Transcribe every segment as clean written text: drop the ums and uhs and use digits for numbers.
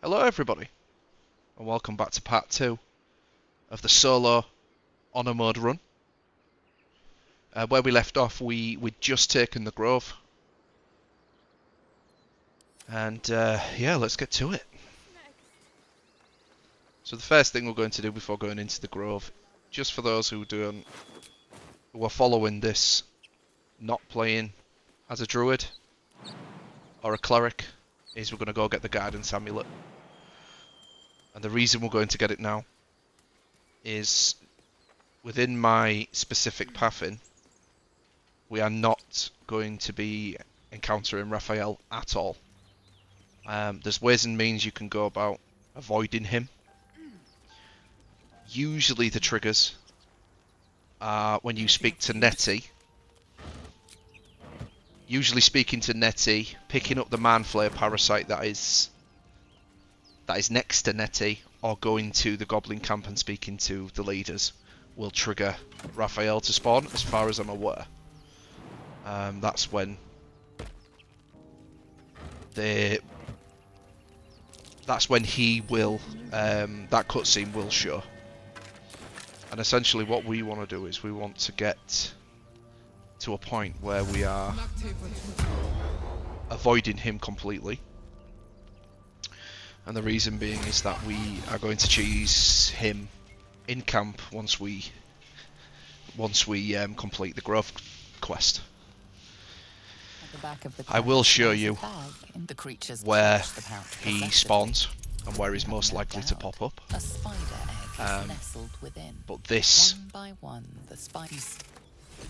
Hello everybody, and welcome back to part 2 of the solo honor mode run. Where we left off, we'd just taken the Grove. And yeah, let's get to it. So the first thing we're going to do before going into the Grove, just for those who are following this, not playing as a Druid or a Cleric, is we're going to go get the Guidance Amulet. And the reason we're going to get it now is within my specific pathing, we are not going to be encountering Raphael at all. There's ways and means you can go about avoiding him. Usually the triggers are when you speak to Nettie. Usually speaking to Nettie, picking up the Manflayer parasite that is next to Nettie, or going to the Goblin Camp and speaking to the leaders will trigger Raphael to spawn, as far as I'm aware. That's when he will, that cutscene will show. And essentially what we want to do is we want to get to a point where we are avoiding him completely. And the reason being is that we are going to chase him in camp once we complete the Grove quest. I will show you where he spawns and where he's most likely to pop up. But this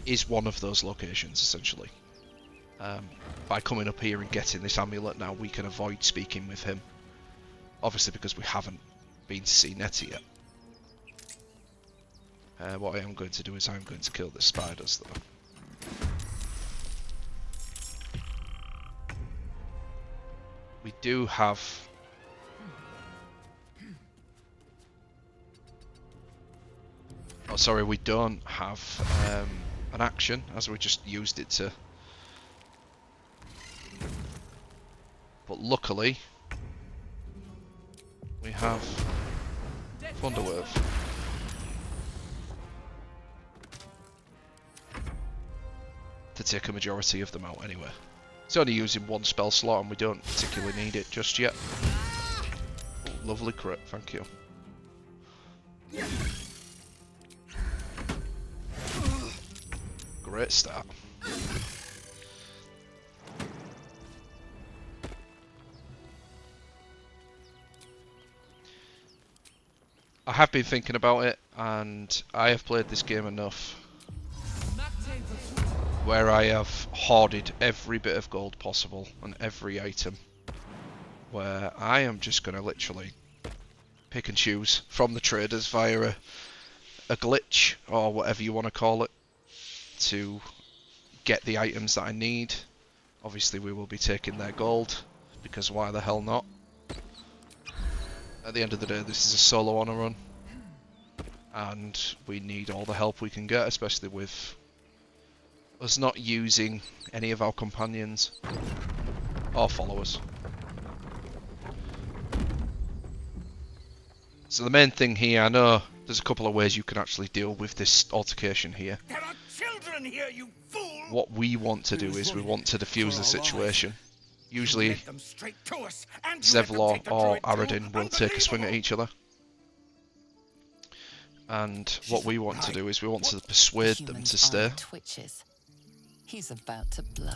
is one of those locations, essentially. By coming up here and getting this amulet now, we can avoid speaking with him. Obviously because we haven't been to see Nettie yet. What I am going to do is I'm going to kill the spiders though. We do have... Oh sorry, we don't have an action, as we just used it to... But luckily, we have Thunderwave. To take a majority of them out anyway. It's only using one spell slot and we don't particularly need it just yet. Oh, lovely crit, thank you. Great start. I have been thinking about it, and I have played this game enough where I have hoarded every bit of gold possible and every item, where I am just going to literally pick and choose from the traders via a glitch or whatever you want to call it to get the items that I need. Obviously we will be taking their gold, because why the hell not? At the end of the day, this is a solo honor run, and we need all the help we can get, especially with us not using any of our companions or followers. So the main thing here, I know there's a couple of ways you can actually deal with this altercation here. There are children here, you fool! What we want to do is we want to defuse the situation. Usually Zevlor or Aradin will take a swing at each other. And what we want to do is we want to persuade them to stay. He's about to blow.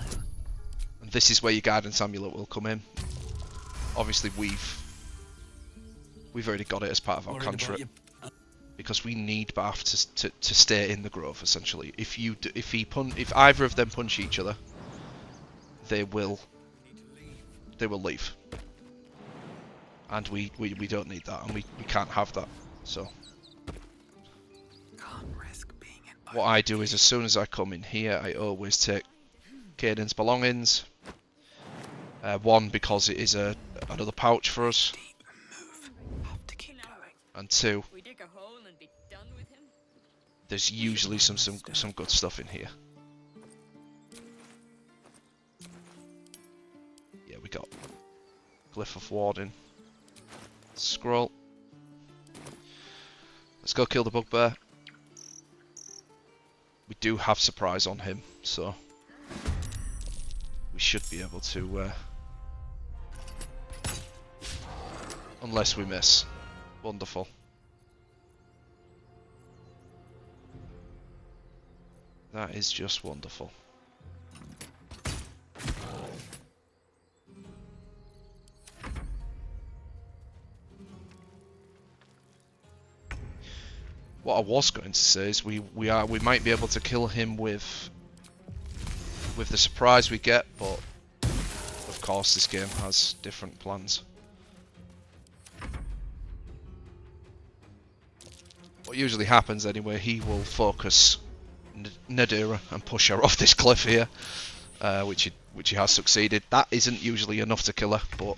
And this is where your Guidance Amulet will come in. Obviously we've already got it as part of our cantrip. Because we need Bath to stay in the Grove, essentially. If either of them punch each other, they will leave. And we don't need that, and we can't have that. So what I do is, as soon as I come in here, I always take Caden's belongings. One, because it is another pouch for us. And two, there's usually some good stuff in here. Yeah, we got Glyph of Warding. Scroll. Let's go kill the bugbear. We do have surprise on him, so we should be able to, unless we miss. Wonderful. That is just wonderful. What I was going to say is we might be able to kill him with the surprise we get, but of course this game has different plans. What usually happens anyway, he will focus Nadira and push her off this cliff here, which he has succeeded. That isn't usually enough to kill her, but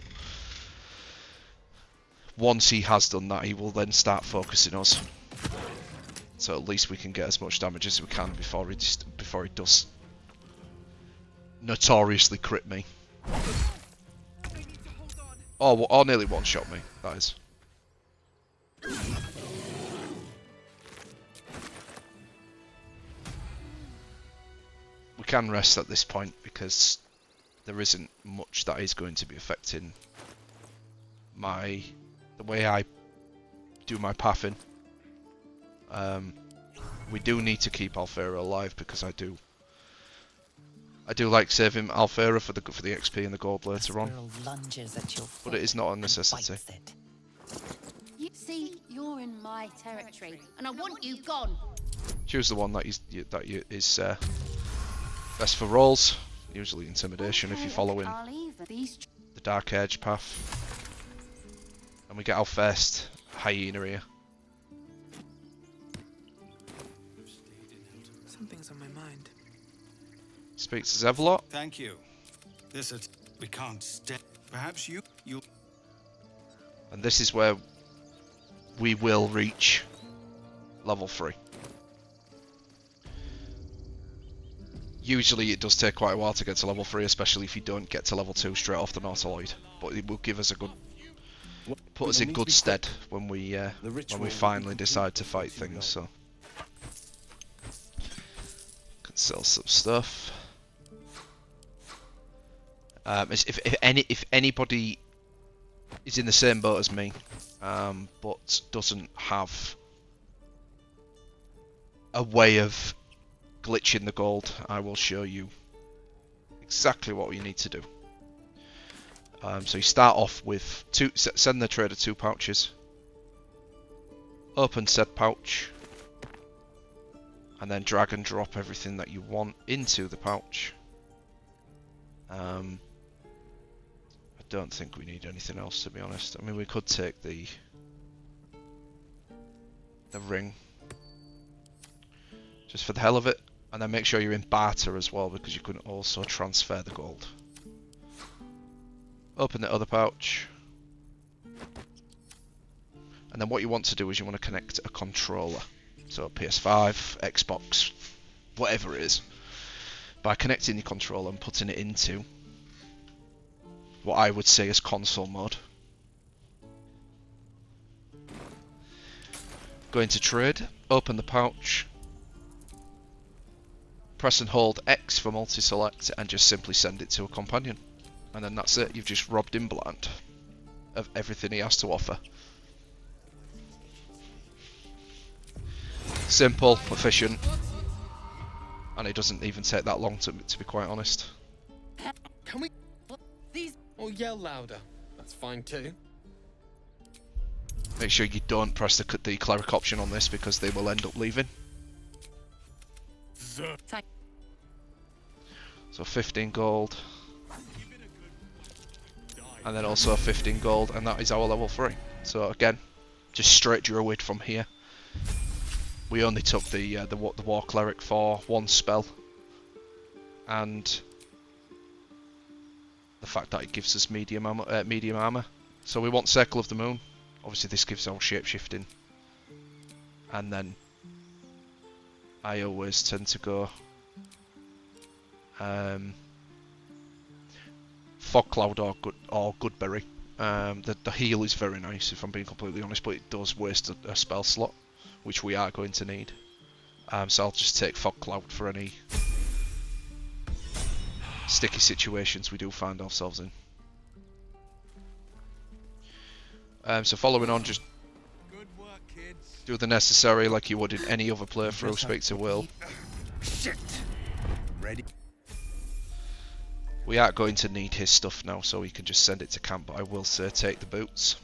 once he has done that, he will then start focusing us. So at least we can get as much damage as we can before he does notoriously crit me. Or nearly one-shot me, that is. We can rest at this point because there isn't much that is going to be affecting the way I do my pathing. We do need to keep Alfera alive because I do like saving Alfera for the XP and the gold later on. But it is not a necessity. You see, you're in my territory, and I want you gone. Choose the one that is best for rolls. Usually intimidation if you're following the Dark Edge path. And we get our first hyena here. Something's on my mind. Speak to Zevlot. Thank you. We can't stay. Perhaps you. And this is where we will reach level 3. Usually it does take quite a while to get to level 3, especially if you don't get to level 2 straight off the Nautiloid. But it will give us put us in good stead when we finally decide to fight things. So can sell some stuff. If anybody is in the same boat as me, but doesn't have a way of glitching the gold, I will show you exactly what you need to do. So you start off with send the trader 2 pouches, open said pouch, and then drag and drop everything that you want into the pouch. I don't think we need anything else, to be honest. I mean, we could take the ring just for the hell of it, and then make sure you're in barter as well, because you can also transfer the gold. Open the other pouch, and then what you want to do is you want to connect a controller, so PS5, Xbox, whatever it is, by connecting your controller and putting it into what I would say is console mode. Go into trade, open the pouch, press and hold X for multi-select, and just simply send it to a companion. And then that's it, you've just robbed him blind of everything he has to offer. Simple, efficient, and it doesn't even take that long to be quite honest. Can we... These... Or yell louder. That's fine too. Make sure you don't press the cleric option on this, because they will end up leaving. So 15 gold. And then also 15 gold, and that is our level 3. So again, just straight Druid from here. We only took the War Cleric for 1 spell, and the fact that it gives us medium armor. So we want Circle of the Moon. Obviously this gives our shapeshifting. And then I always tend to go Fog Cloud or Goodberry. The heal is very nice, if I'm being completely honest, but it does waste a spell slot, which we are going to need. So I'll just take Fog Cloud for any sticky situations we do find ourselves in. So following on, just Good work, kids. do the necessary like you would in any other playthrough. Speak to Will. Shit. Ready? We are going to need his stuff now, so we can just send it to camp, but I will say take the boots.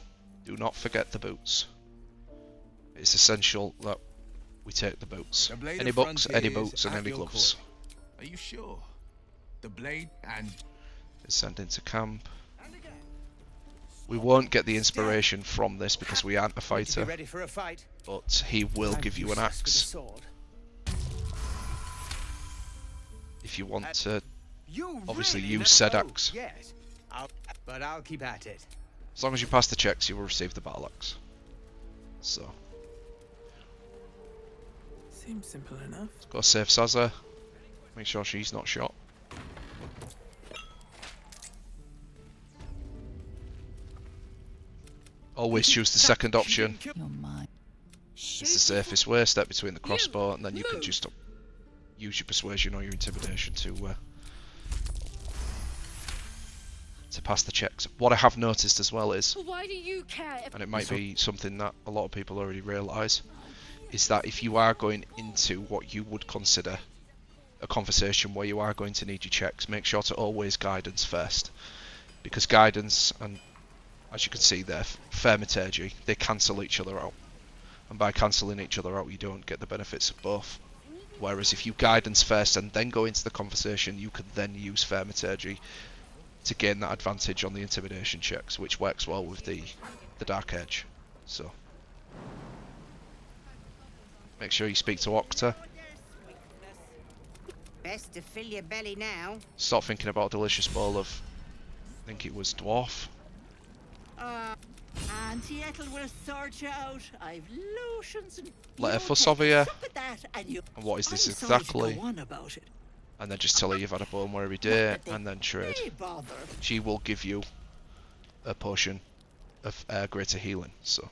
Do not forget the boots. It's essential that we take the boots. The blade Any of books, any frontiers boots, and at any your gloves. Are you sure? The blade and... Send into camp. We won't get the inspiration from this because we aren't a fighter, Ready for a fight? but he will I'm give you an useless with a axe sword. if you want to. You Obviously really use know- said oh, axe. Yes, but I'll keep at it. As long as you pass the checks, you will receive the battle axe. So, Seems simple enough. go save Sazza. Make sure she's not shot. Always choose the second option. You're mine. It's the safest way. Step between the crossbow, and then you can just use your persuasion or your intimidation to pass the checks. What I have noticed as well is, Why do you care? and it might be something that a lot of people already realise, is that if you are going into what you would consider a conversation where you are going to need your checks, make sure to always guidance first, because guidance and, as you can see there, thaumaturgy, they cancel each other out, and by cancelling each other out you don't get the benefits of both. Whereas if you guidance first and then go into the conversation, you can then use thaumaturgy to gain that advantage on the intimidation checks, which works well with the Dark Edge. So make sure you speak to Octa. Best to fill your belly now. Stop thinking about a delicious bowl of, I think it was dwarf. Auntie Ethel will sort you out. I've lotions and... Let her you fuss take over a you. sup at that and you... And what is this I'm sorry to exactly? go on about it. And then just tell her you've had a bone every day, But they and then trade. may bother. She will give you a potion of greater healing. So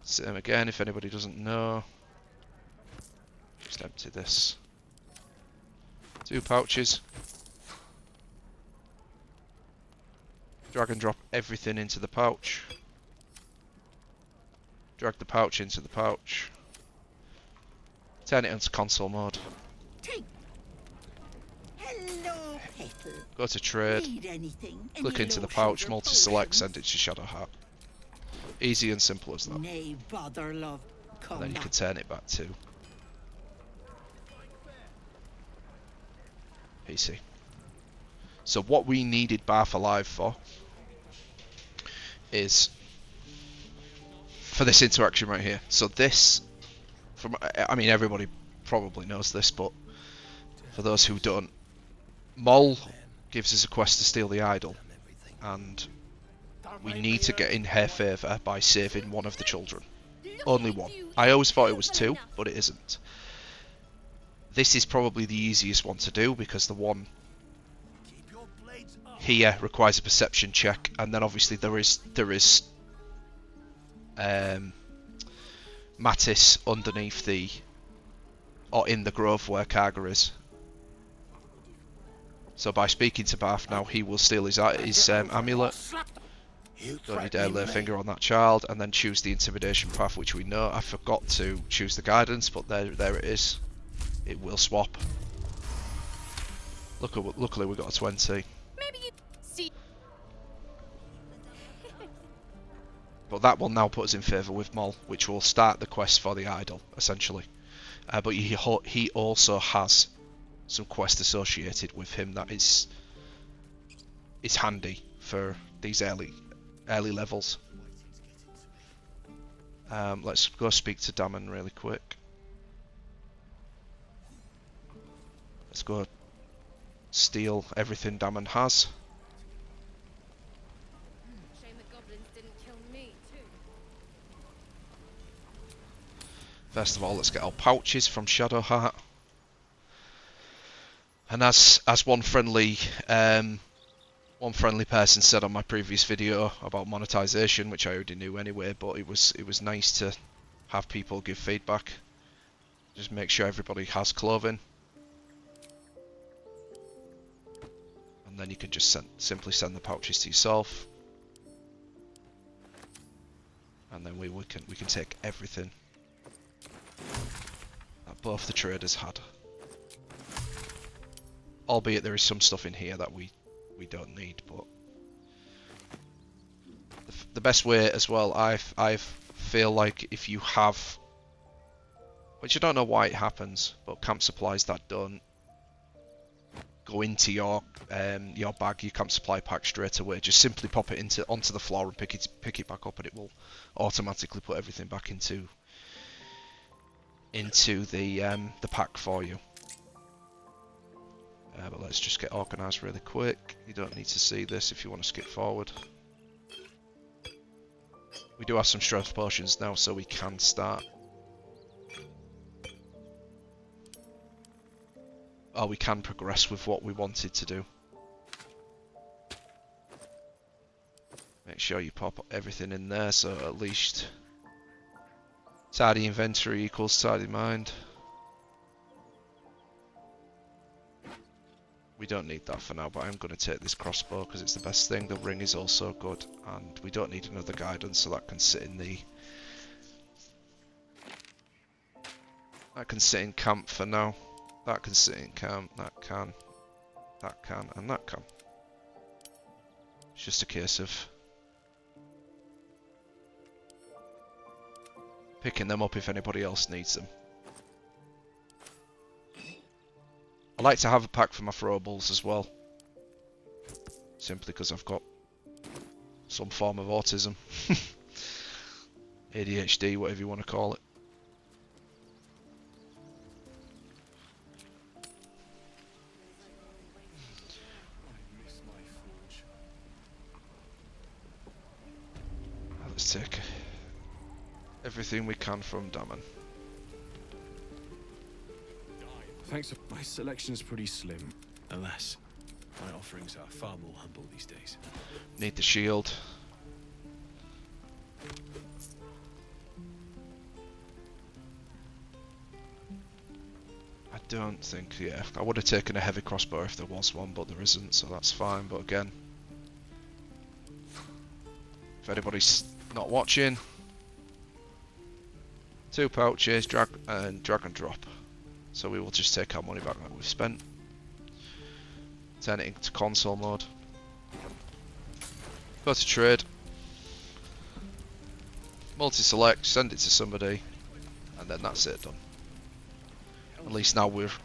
same again, if anybody doesn't know. Just empty this. 2 pouches. Drag and drop everything into the pouch. Drag the pouch into the pouch. Turn it into console mode. Take. Hello, Petal. Go to trade. Need anything? Click Any into the lotions pouch, or multi-select, potions? send it to Shadow Heart. Easy and simple as that. Nay, bother, love. Come And then you back. can turn it back to PC. So what we needed Bath Alive for is for this interaction right here. So this, I mean everybody probably knows this, but for those who don't, Moll gives us a quest to steal the idol, and we need to get in her favour by saving one of the children. Only one. I always thought it was 2, but it isn't. This is probably the easiest one to do because the one here requires a perception check, and then obviously there is Mattis underneath or in the grove where Karga is. So by speaking to Bath now, he will steal his amulet. Don't you dare lay a finger on that child, and then choose the intimidation path, which we know. I forgot to choose the guidance, but there it is. It will swap. Luckily we got a 20. Maybe you see. But that will now put us in favour with Moll, which will start the quest for the idol, essentially. But he also has some quest associated with him that is handy for these early levels. Let's go speak to Damon really quick. Let's go steal everything Damon has. Shame the goblins didn't kill me too. First of all, let's get our pouches from Shadowheart. And as one friendly one friendly person said on my previous video about monetization, which I already knew anyway, but it was nice to have people give feedback. Just make sure everybody has clothing. And then you can just simply send the pouches to yourself. And then we can take everything that both the traders had. Albeit there is some stuff in here that we don't need, but the best way as well, I feel like if you have, which I don't know why it happens, but camp supplies that don't go into your bag, your camp supply pack straight away, just simply pop it onto the floor and pick it back up, and it will automatically put everything back into the pack for you. But let's just get organised really quick. You don't need to see this if you want to skip forward. We do have some strength potions now, so we can start. Or we can progress with what we wanted to do. Make sure you pop everything in there, so at least tidy inventory equals tidy mind. We don't need that for now, but I'm going to take this crossbow because it's the best thing. The ring is also good, and we don't need another guidance, so that can sit in camp for now. That can sit in camp, that can, and that can. It's just a case of picking them up if anybody else needs them. I like to have a pack for my throwables as well, simply because I've got some form of autism, ADHD, whatever you want to call it. Let's take everything we can from Damon. Thanks. My selection's pretty slim. Alas, my offerings are far more humble these days. Need the shield. I don't think, yeah, I would have taken a heavy crossbow if there was one, but there isn't, so that's fine. But again, if anybody's not watching, 2 pouches, drag and drop. So we will just take our money back that we've spent. Turn it into console mode. Go to trade. Multi-select, send it to somebody, and then that's it, done. At least now we've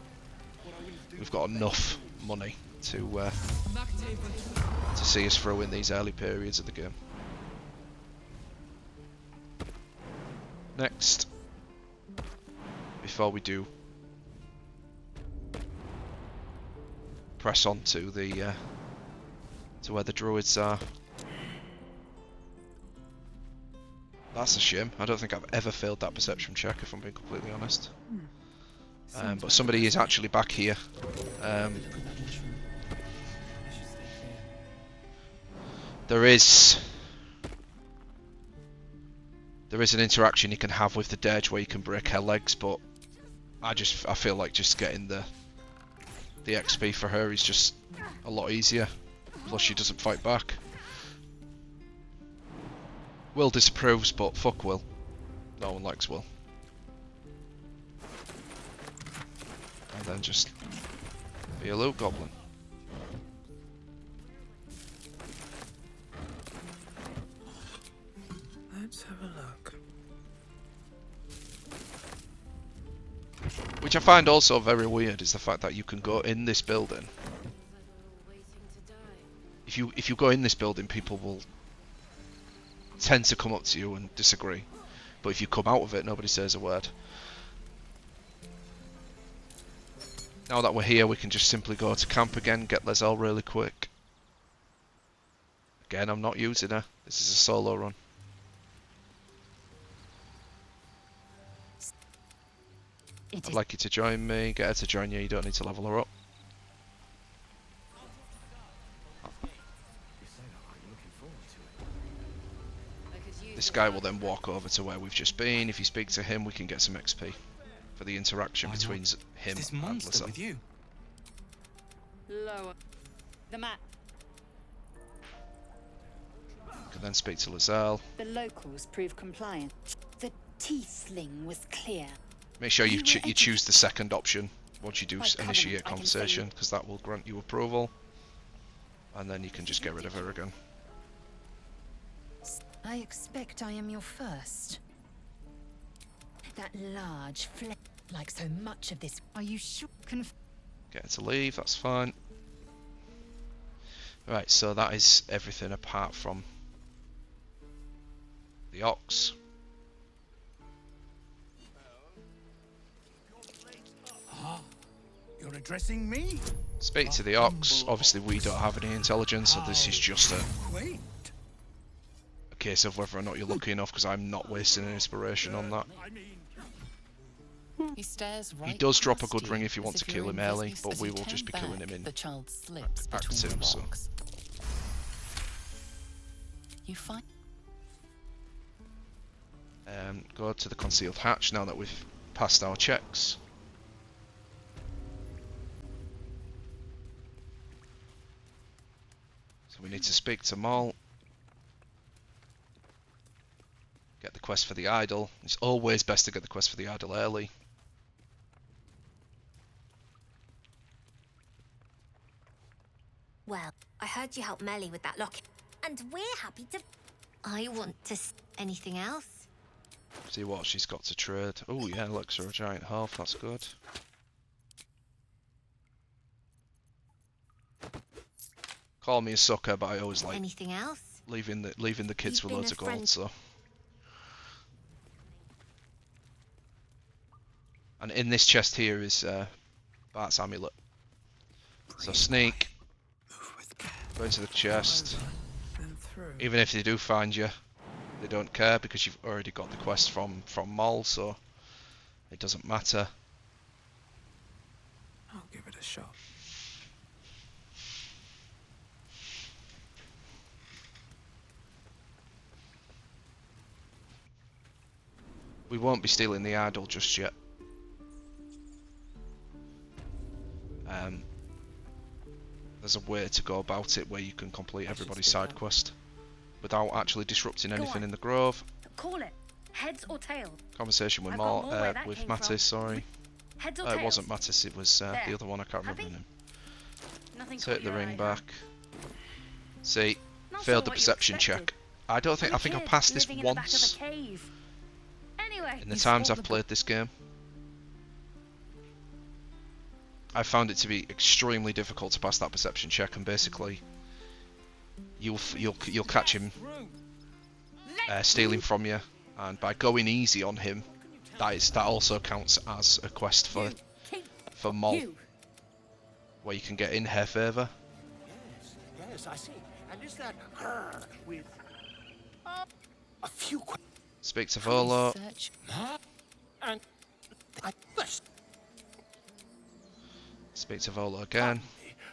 got enough money to see us through in these early periods of the game. Next, before we do press on to the to where the druids are. That's a shame. I don't think I've ever failed that perception check, if I'm being completely honest. But somebody is actually back here. There is an interaction you can have with the Dirge where you can break her legs, but I feel like just getting the XP for her is just a lot easier. Plus she doesn't fight back. Will disapproves, but fuck Will. No one likes Will. And then just be a loot goblin. Let's have a look. Which I find also very weird is the fact that you can go in this building. If you go in this building, people will tend to come up to you and disagree. But if you come out of it, nobody says a word. Now that we're here, we can just simply go to camp again, get Lezelle really quick. Again, I'm not using her. This is a solo run. I'd like you to join me, get her to join you, you don't need to level her up. This guy will then walk over to where we've just been. If you speak to him, we can get some XP for the interaction between him This and monster Lizelle. with you. Lower. The map. You can then speak to Lizelle. The locals prove compliant. The tiefling was clear. Make sure you, You were you choose the second option once you do By initiate covenant, I can say conversation, you- because that will grant you approval. And then you can just get rid of her again. I expect I am your first. That large flesh, like so much of this. Are you sure? Get her to leave, that's fine. Right, so that is everything apart from the ox. You're addressing me? Speak to the ox. Obviously we don't have any intelligence, so this is just a Wait. case of whether or not you're lucky enough, because I'm not wasting an inspiration on that. He stares right. He does drop a past good ring if you as want to you're kill him in early, business. but As we you will just be turn killing back, him in The child slips Act between 2, the so. logs. You find go to the concealed hatch now that we've passed our checks. So we need to speak to Maul. Get the quest for the idol. It's always best to get the quest for the idol early. Well, I heard you helped Melly with that locket, and we're happy to... I want to... Anything else? See what she's got to trade. Oh yeah, looks for a giant half, that's good. Call me a sucker, but I always like Anything else? leaving the kids You've with been loads a of gold, friend. so. And in this chest here is Bart's amulet. So sneak, go into the chest. And through. Even if they do find you, they don't care because you've already got the quest from Moll, so it doesn't matter. I'll give it a shot. We won't be stealing the idol just yet. There's a way to go about it where you can complete everybody's side quest without actually disrupting anything on. in the grove. Call it. Heads or tails? Conversation with I've got more where that with came Mattis, from. sorry. Heads or tails? It wasn't Mattis, it was the There. other one, I can't remember Happy? the name. Nothing Take caught the your ring eye, back. See, Not failed sure the what you perception expected. check. I don't think, I'm I a think I kid passed this living in the back of a once cave. Anyway, in the You times spot I've the played this game. I found it to be extremely difficult to pass that perception check, and basically you'll catch him stealing from you, and by going easy on him, that also counts as a quest for Moll, where you can get in her favour. Yes, I see. And is that with a few Speak to Volo, search. and I must speak to Volo again,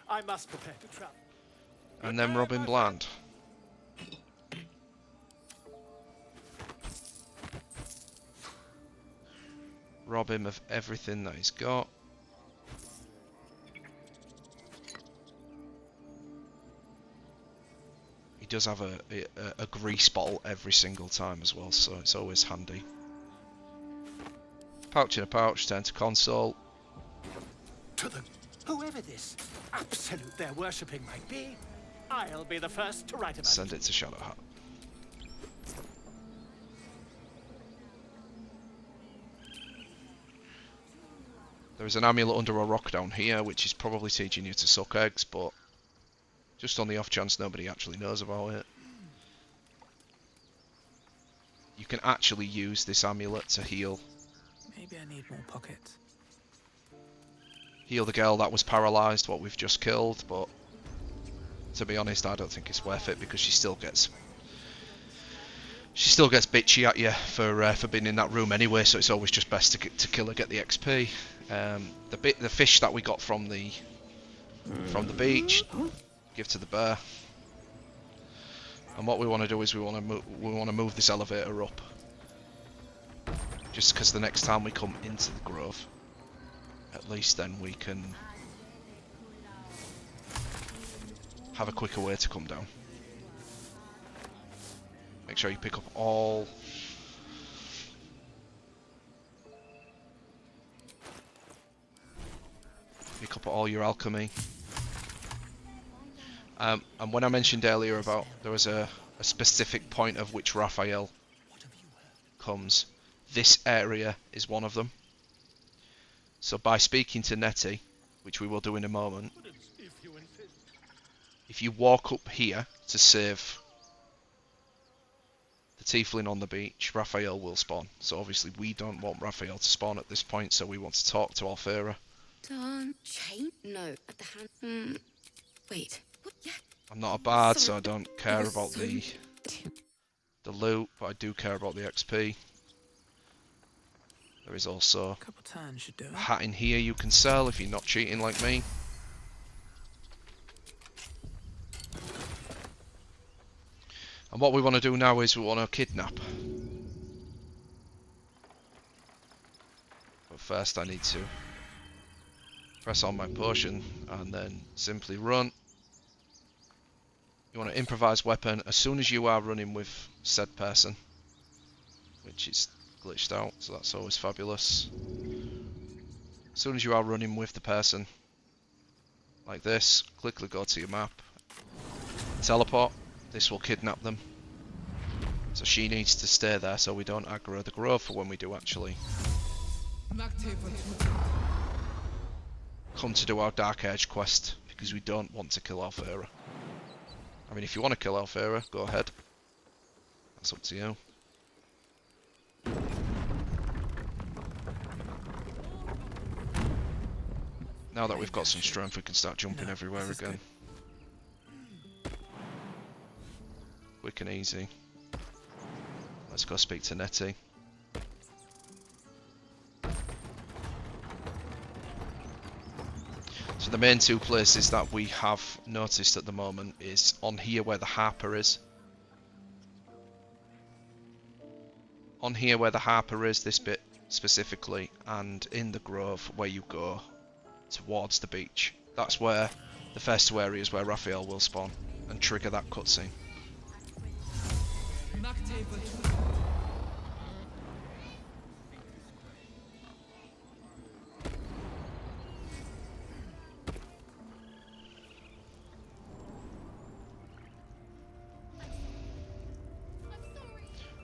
I must prepare to travel. and then Robin Bland. Rob him of everything that he's got. He does have a grease bottle every single time as well, so it's always handy. Pouch in a pouch, turn to console. To the whoever this absolute they're worshipping might be, I'll be the first to write about Send it. it to Shadow Hat. There is an amulet under a rock down here, which is probably teaching you to suck eggs, but just on the off chance nobody actually knows about it. You can actually use this amulet to heal Maybe I need more pockets. the girl that was paralysed, what we've just killed, but to be honest, I don't think it's worth it because she still gets bitchy at you for being in that room anyway. So it's always just best to kill her, get the XP. The fish that we got from the beach, give to the bear. And what we want to do is we want to move this elevator up. Just because the next time we come into the grove, at least then we can have a quicker way to come down. Make sure you pick up all your alchemy. And when I mentioned earlier about there was a specific point of which Raphael comes, this area is one of them. So by speaking to Nettie, which we will do in a moment, if you walk up here to save the tiefling on the beach, Raphael will spawn. So obviously we don't want Raphael to spawn at this point, so we want to talk to Alfera. Don't chain? No, at the hand. Wait. What? Yeah. I'm not a bard, so I don't care about the loot, but I do care about the XP. There is also A couple turns should do it. a hat in here you can sell if you're not cheating like me. And what we want to do now is we want to kidnap. But first I need to press on my potion and then simply run. You want to improvise weapon as soon as you are running with said person, which is glitched out, so that's always fabulous. As soon as you are running with the person, like this, quickly go to your map, teleport. This will kidnap them. So she needs to stay there so we don't aggro the grove for when we do actually come to do our Dark Age quest, because we don't want to kill Alfera. I mean, if you want to kill Alfera, go ahead. That's up to you. Now that we've got some strength, we can start jumping everywhere again. Quick and easy. Let's go speak to Nettie. So the main two places that we have noticed at the moment is on here where the harper is. On here where the harper is, this bit specifically, and in the grove where you go towards the beach. That's where the first two areas where Raphael will spawn and trigger that cutscene.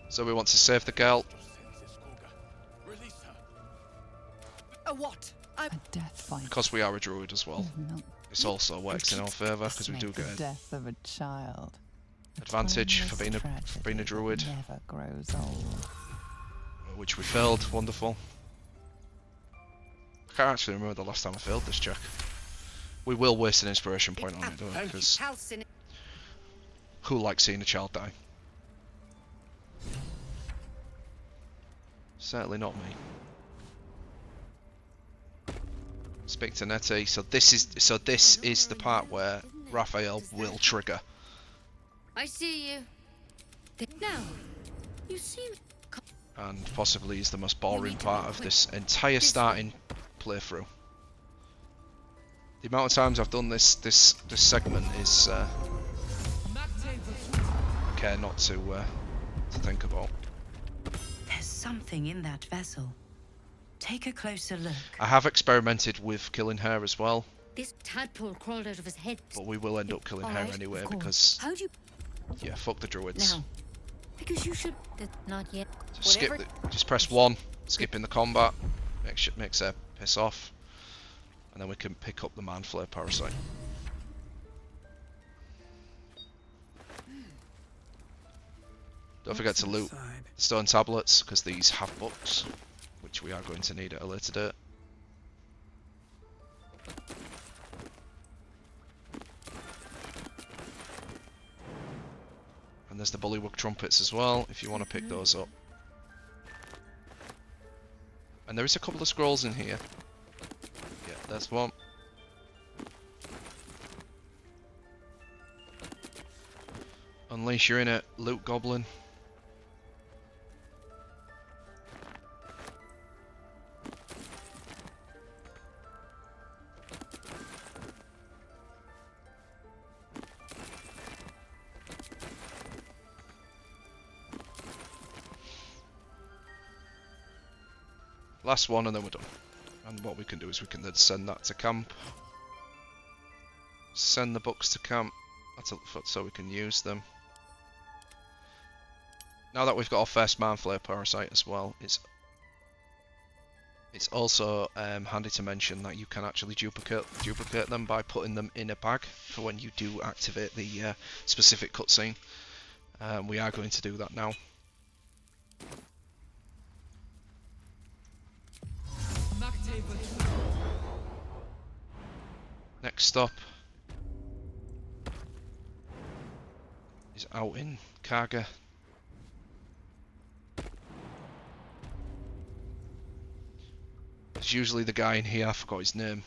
So we want to save the girl. A what? A death fight. Because we are a druid as well. This also works in our favour because we do get the death of a child. advantage for being a druid, Never grows old. which we failed. Wonderful. I can't actually remember the last time I failed this check. We will waste an inspiration point on it though, because who likes seeing a child die? Certainly not me. Speak to Nettie. So this is the part where Raphael will trigger. I see you. Now, you seem. And possibly is the most boring part of this entire starting playthrough. The amount of times I've done this segment is care not to think about. There's something in that vessel. Take a closer look. I have experimented with killing her as well. This tadpole crawled out of his head. But we will end up killing her anyway because. How do you? Yeah, fuck the druids. No. Because you should. Not yet. Just skip. Just press 1. Skipping the combat. Makes her piss off, and then we can pick up the man flare parasite. Don't forget to loot the stone tablets because these have books, which we are going to need at a later date. And there's the bullywug trumpets as well, if you want to pick those up. And there is a couple of scrolls in here. Yeah, there's one. Unleash your inner loot goblin. Last one and then we're done. And what we can do is we can then send that to camp. Send the books to camp. That's so we can use them. Now that we've got our first Manflayer Parasite as well, it's also handy to mention that you can actually duplicate them by putting them in a bag for when you do activate the specific cutscene. We are going to do that now. Next stop is out in Karga. There's usually the guy in here, I forgot his name,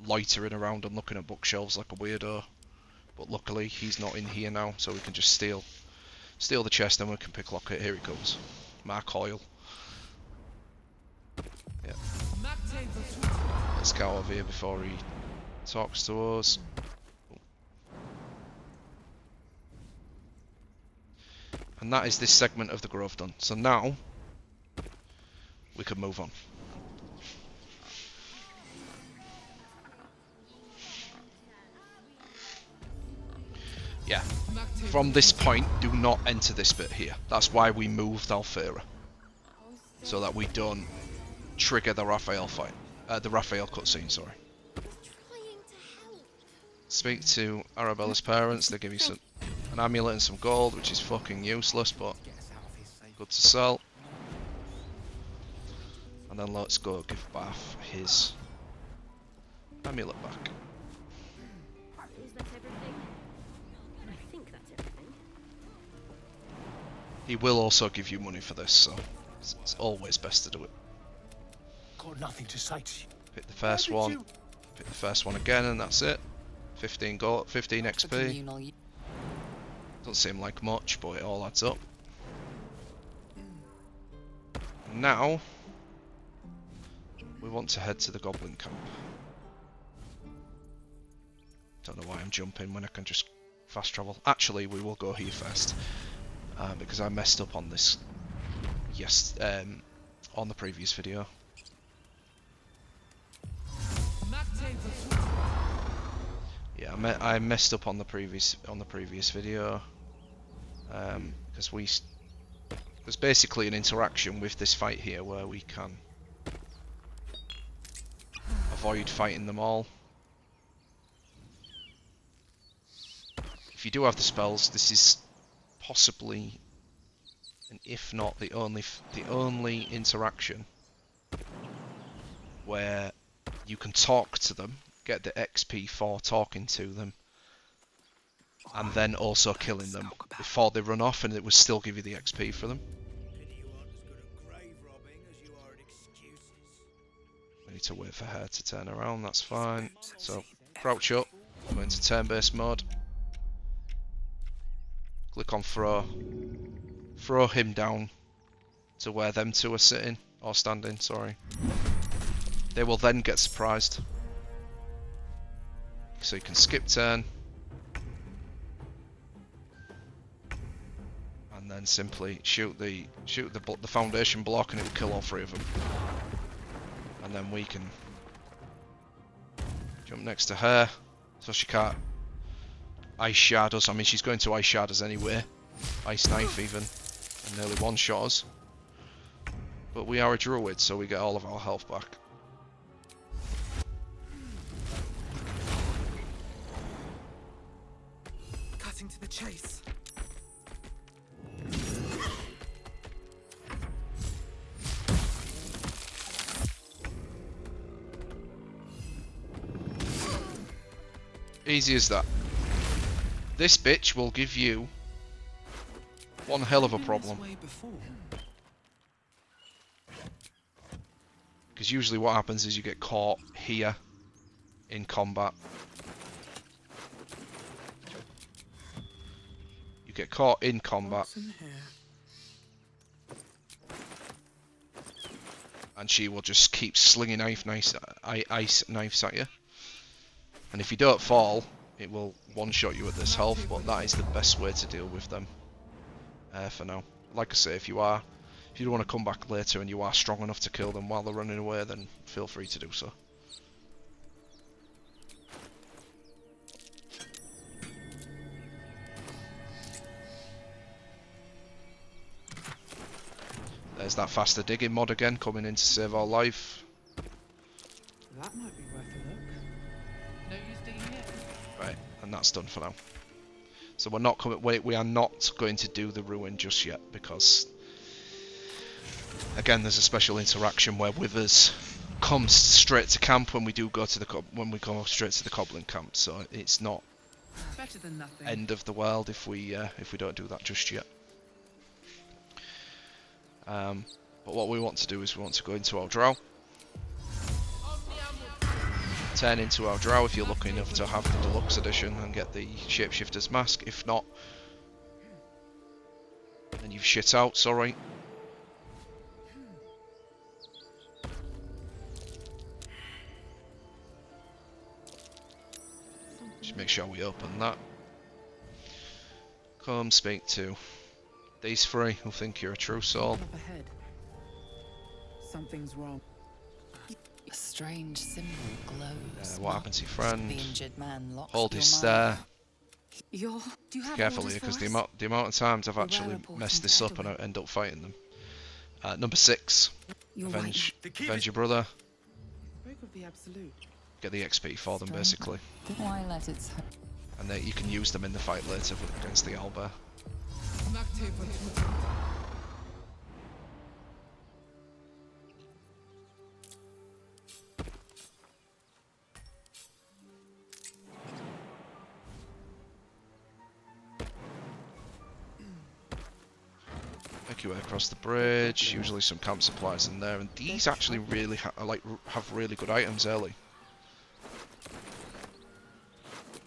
loitering around and looking at bookshelves like a weirdo. But luckily he's not in here now, so we can just steal the chest and we can picklock it. Here he comes. Mark Hoyle. Yeah. Let's get out of here before he talks to us. And that is this segment of the Grove done. So now we can move on. Yeah, from this point, do not enter this bit here. That's why we moved Alfera. So that we don't trigger the Raphael fight. The Raphael cutscene, sorry. Speak to Arabella's parents, they give you an amulet and some gold, which is fucking useless, but good to sell. And then let's go give Bath his amulet back. He will also give you money for this, so it's always best to do it. Got nothing to say to you. Pick the first one. Pick the first one again, and that's it. 15 gold, 15 XP. Doesn't seem like much, but it all adds up. Now we want to head to the Goblin Camp. Don't know why I'm jumping when I can just fast travel. Actually, we will go here first. Because I messed up on this, on the previous video. Yeah, I messed up on the previous video because there's basically an interaction with this fight here where we can avoid fighting them all. If you do have the spells, this is possibly, and if not the only interaction where you can talk to them, get the XP for talking to them, and then also killing them before they run off, and it will still give you the XP for them. We need to wait for her to turn around, that's fine. So crouch up, go into turn-based mode. Click on throw. Throw him down to where them two are sitting, or standing, sorry. They will then get surprised. So you can skip turn. And then simply shoot the foundation block and it will kill all three of them. And then we can jump next to her, so she can't ice shard us. I mean, she's going to ice shard us anyway. Ice knife even. And nearly one-shot us. But we are a druid, so we get all of our health back. Cutting to the chase. Easy as that. This bitch will give you one hell of a problem. Because usually what happens is you get caught here in combat. You get caught in combat. What's in here? And she will just keep slinging ice knives at you. And if you don't fall, it will one-shot you at this health, but that is the best way to deal with them for now. Like I say, if you want to come back later and you are strong enough to kill them while they're running away, then feel free to do so. There's that faster digging mod again, coming in to save our life. That might be worth a look. No use digging here. Right, and that's done for now. So we're not coming. We are not going to do the ruin just yet because, again, there's a special interaction where Withers comes straight to camp when we go straight to the Goblin Camp. So it's not Better than nothing. end of the world if we don't do that just yet. But what we want to do is we want to go into our drow. Turn into our drow if you're lucky enough to have the deluxe edition and get the shapeshifter's mask. If not, then you've shit out, sorry. Just make sure we open that. Come speak to these three who think you're a true soul. Up ahead. Something's wrong. A strange symbol glows. What happened to your friend? The injured man locks Hold your his mind. stare. Do you have Carefully, orders because for the us? amount of times I've We're actually reporting messed this to up and I Edward. end up fighting them. Number 6. You're Avenge right. your brother. Spoke of the absolute. Get the XP for them, basically. Why let it And then you can use them in the fight later against the Owlbear. Make your way across the bridge. Usually some camp supplies in there, and these actually really have really good items early.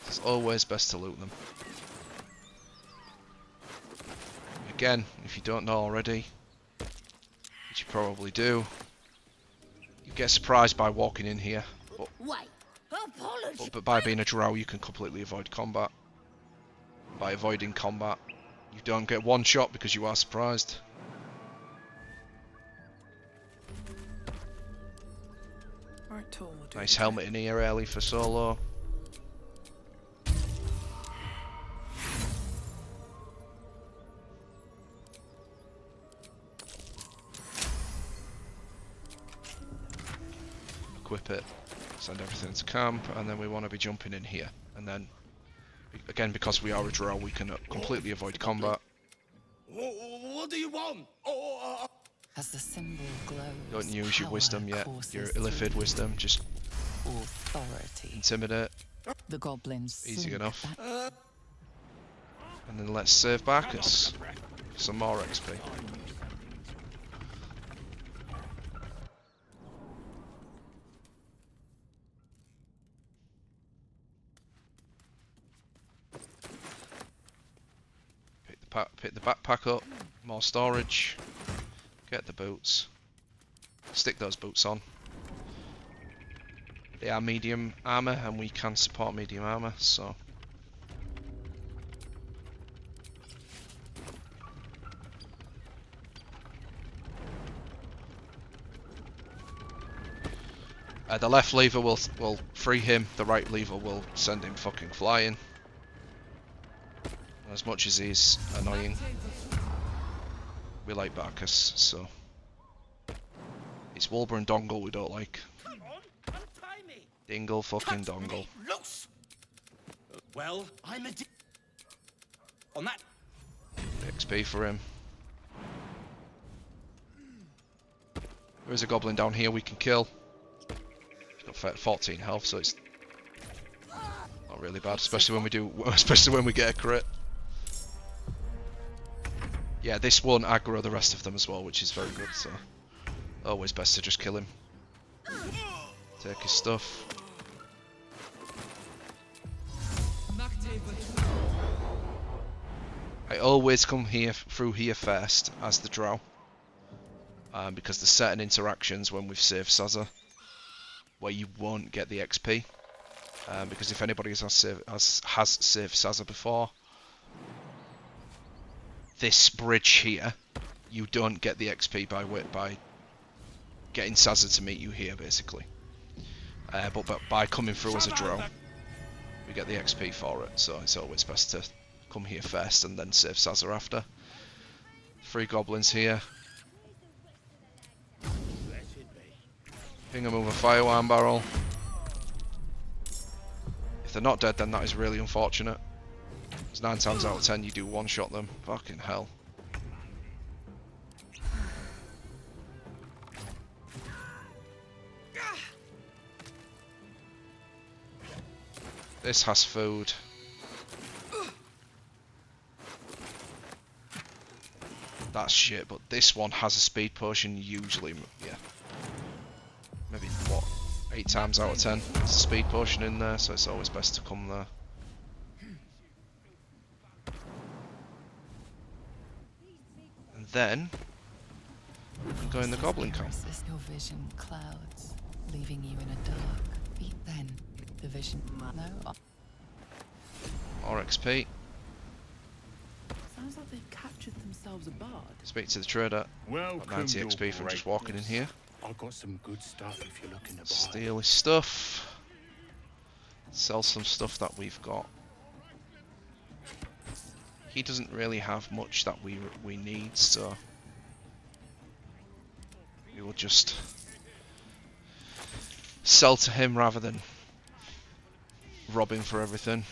It's always best to loot them. Again, if you don't know already, which you probably do, you get surprised by walking in here. Wait, apologies. But by being a drow, you can completely avoid combat. By avoiding combat, you don't get one shot because you are surprised. Right, tall, we'll do Nice it. helmet in here early for solo. Equip it, send everything to camp, and then we want to be jumping in here. And then, again, because we are a drow, we can completely avoid combat. What do you want? As the symbol glows, Don't use your power wisdom yet, courses your through. illithid wisdom, just Authority. intimidate, The goblins easy think enough. that And then let's save Barcus some more XP. Pick the backpack up, more storage, get the boots, stick those boots on. They are medium armor and we can support medium armor, so the left lever will free him, the right lever will send him fucking flying. As much as he's annoying, we like Barcus, so it's Wolber and Dongle we don't like. Come on, untie me. Dingle fucking Cut Dongle. me loose. Well, I'm a on that. XP for him. There is a goblin down here we can kill. He's got 14 health, so it's not really bad, especially when we get a crit. Yeah, this won't aggro the rest of them as well, which is very good, so always best to just kill him. Take his stuff. I always come through here first as the drow. Because there's certain interactions when we've saved Sazza where you won't get the XP. Because if anybody has saved Sazza before, this bridge here, you don't get the XP by getting Sazza to meet you here, basically. But by coming through as a drow, we get the XP for it. So it's always best to come here first and then save Sazza after. 3 goblins here. Ping them with a firearm barrel. If they're not dead, then that is really unfortunate. Because 9 times out of 10 you do one-shot them. Fucking hell. This has food. That's shit, but this one has a speed potion usually, yeah. Maybe, what, 8 times out of 10 there's a speed potion in there, so it's always best to come there. And then, we can go in the Goblin Camp. Your vision clouds, leaving you in a dark. Then, the vision... No. More XP. Sounds like they've captured themselves a bard. Speak to the trader. Got 90 XP from just walking in here. I've got some good stuff if you're looking to buy. Steal his stuff. Sell some stuff that we've got. He doesn't really have much that we need, so we will just sell to him rather than rob him for everything.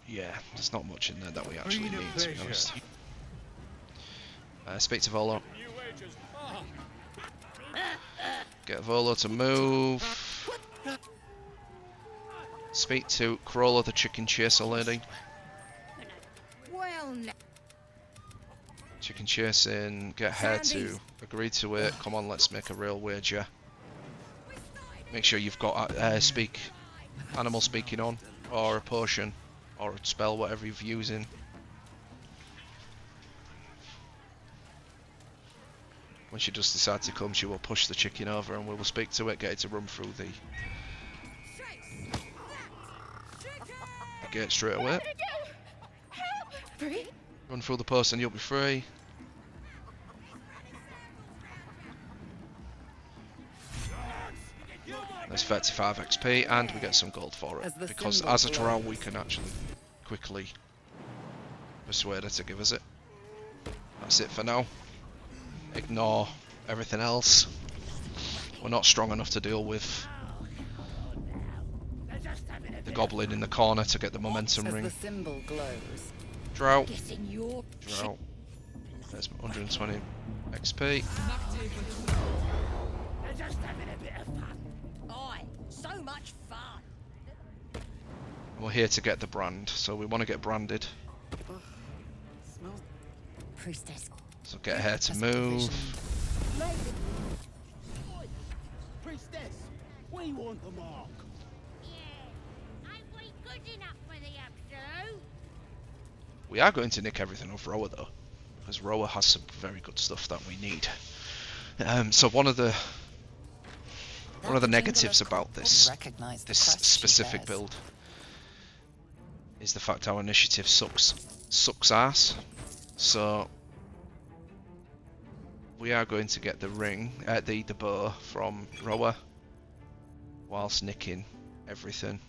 Yeah, there's not much in there that we actually need, to be honest. Speak to Volo. Get Volo to move. Speak to Crawler, the chicken chaser lady. Well, Chicken chasing, get her to agree to it. Come on, let's make a real wager. Make sure you've got animal speaking on, or a potion, or a spell, whatever you're using. When she does decide to come, she will push the chicken over and we will speak to it, get it to run through the gate straight away. Run through the post and you'll be free. There's 35 XP and we get some gold for it. Because as a drow we can actually quickly persuade her to give us it. That's it for now. Ignore everything else. We're not strong enough to deal with the goblin in the corner to get the momentum ring. The symbol glows. Drow. Drow. There's 120 XP. They're just having a bit of fun. Aye, so much fun. We're here to get the brand, so we want to get branded. Priestess. So get her to move. Priestess, we want the mark. We are going to nick everything off Roa though, because Roa has some very good stuff that we need. So one of the negatives about this specific build is the fact our initiative sucks ass. So we are going to get the ring, the bow from Roa, whilst nicking everything.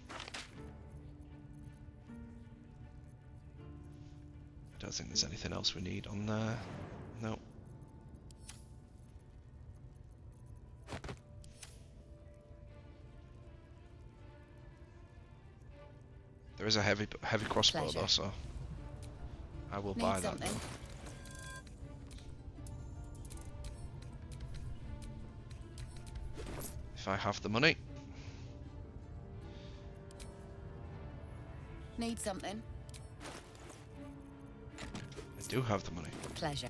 I don't think there's anything else we need on there. No. There is a heavy crossbow though, so I will buy that though. If I have the money. Need something? I do have the money. Pleasure.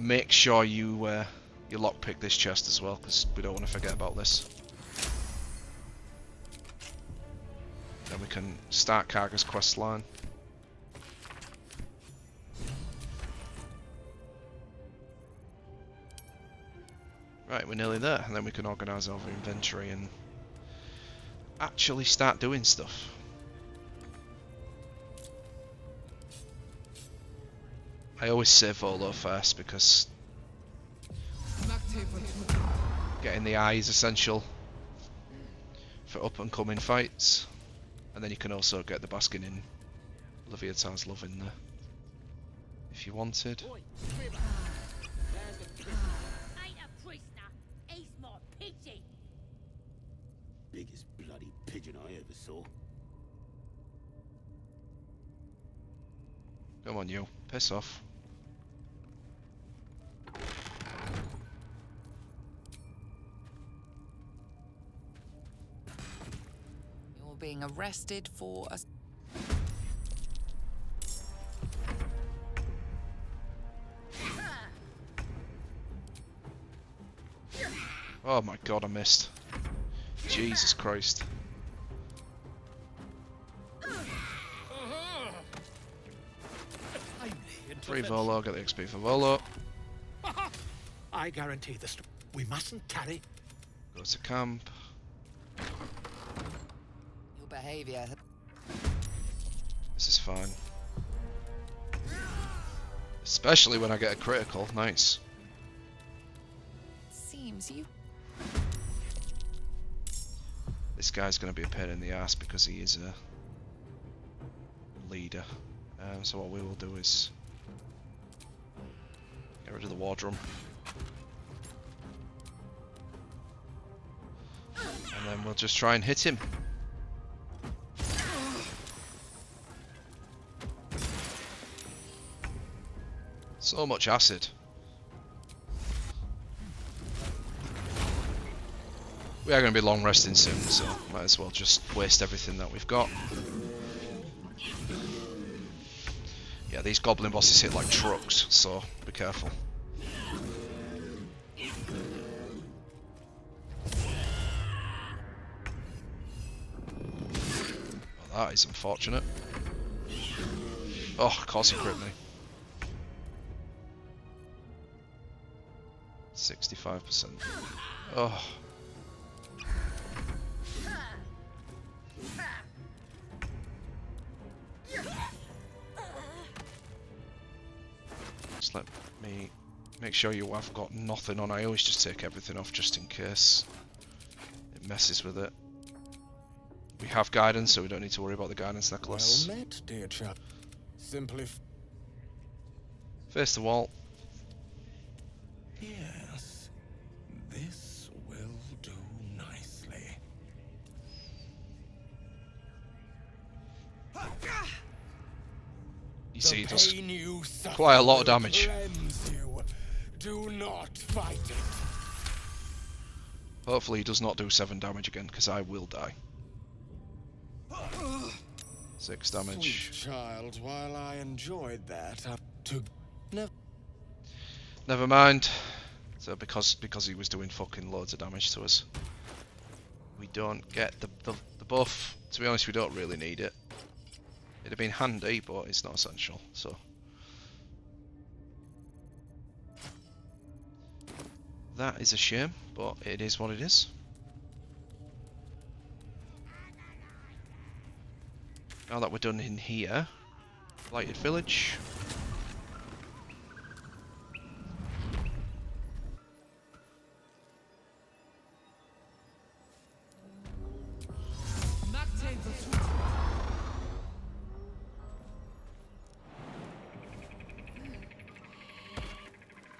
make sure you lockpick this chest as well, because we don't want to forget about this. Then we can start Karga's quest line. Right, we're nearly there, and then we can organise our inventory and actually start doing stuff. I always say Volo first because getting the eye is essential for up and coming fights, and then you can also get the basking in Leviathan's love in there if you wanted. Biggest bloody pigeon I ever saw. Come on, you. Piss off. You're being arrested for a... Oh my god, I missed. Jesus Christ. Free Volo, get the XP for Volo. I guarantee this. We mustn't tarry. Go to camp. Your behaviour... This is fine. Especially when I get a critical. Nice. Seems you... This guy's going to be a pain in the ass because he is a leader. So what we will do is get rid of the wardroom. And then we'll just try and hit him. So much acid. We are going to be long resting soon, so might as well just waste everything that we've got. Yeah, these goblin bosses hit like trucks, so be careful. Well, that is unfortunate. Oh, of course he crit me. 65%. Oh. Just let me make sure you have got nothing on. I always just take everything off just in case it messes with it. We have guidance, so we don't need to worry about the guidance necklace. Well met, dear chap. Simply face the wall. Yes, this will do nicely. You see, it does quite a lot of damage. Do not fight it. Hopefully he does not do 7 damage again, because I will die. 6 damage. Sweet child, while I enjoyed that, Never mind. So because he was doing fucking loads of damage to us, we don't get the buff. To be honest, we don't really need it. It'd have been handy, but it's not essential. So that is a shame, but it is what it is. Now that we're done in here, Blighted Village.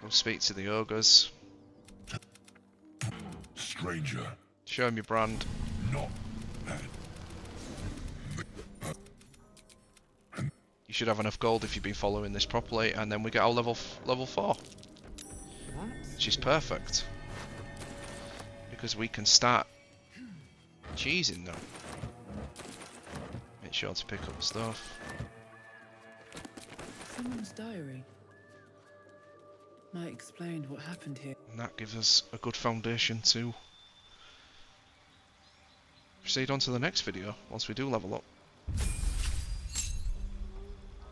Go speak to the Ogres. Stranger. Show him your brand. Not bad. You should have enough gold if you've been following this properly, and then we get our level 4, which is perfect because we can start cheesing now. Make sure to pick up stuff. Someone's diary. Might explain what happened here. And that gives us a good foundation to proceed on to the next video once we do level up.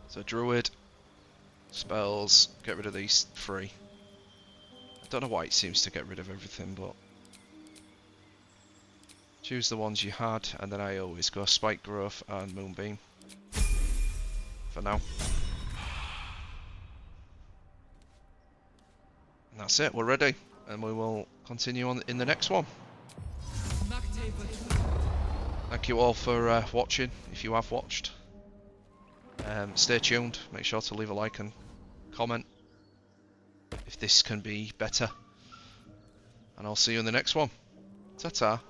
So Druid, spells, get rid of these 3. I don't know why it seems to get rid of everything, but choose the ones you had, and then I always go Spike Growth and Moonbeam for now. And that's it, we're ready, and we will continue on in the next one. Thank you all for watching, if you have watched. Stay tuned, make sure to leave a like and comment if this can be better. And I'll see you in the next one. Ta-ta.